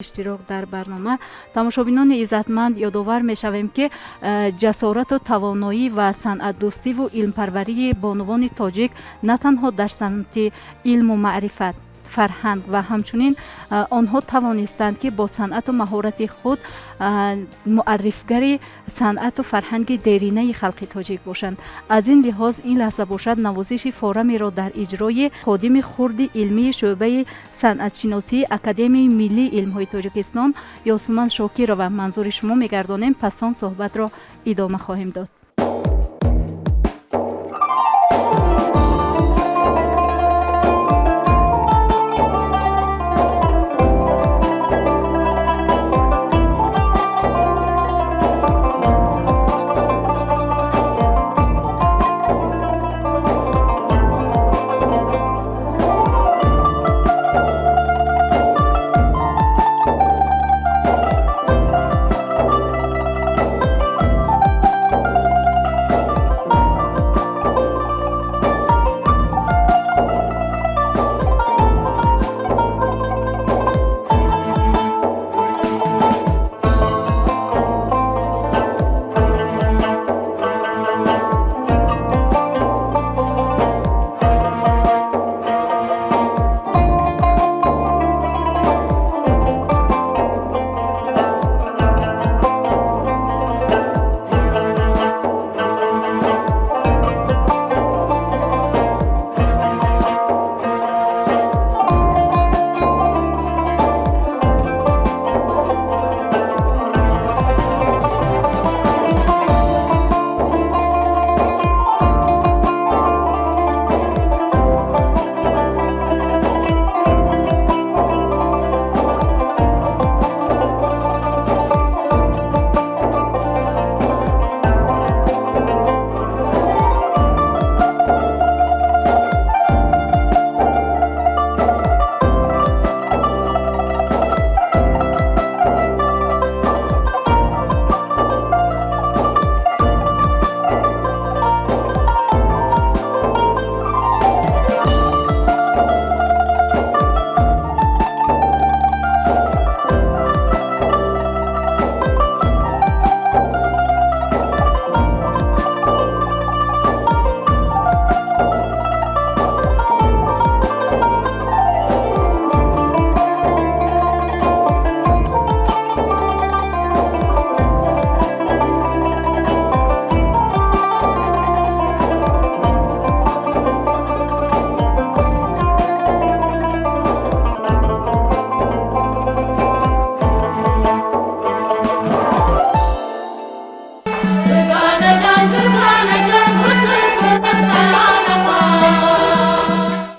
иштирок дар барнома тамошобинони иззатманд ёдовар мешавем ки ҷасорату тавоноӣ ва санъатдӯстиву илмпарварии бонувони тоҷик на танҳо дар самти илму маърифат, фарҳанг ва ҳамчунин онҳо тавонистанд ки бо санъату маҳорати худ муаррифгари санъату фарҳанги деринаи халқи тоҷик бошанд. Аз ин лиҳоз ин лаҳза бошад навозиши форамеро дар иҷрои ходими хурди илмии шӯъбаи санъатшиносии Академияи миллии илмҳои Тоҷикистон Ёсуман Шокирова манзури шумо мегардонем. Пас он суҳбатро идома хоҳем дод.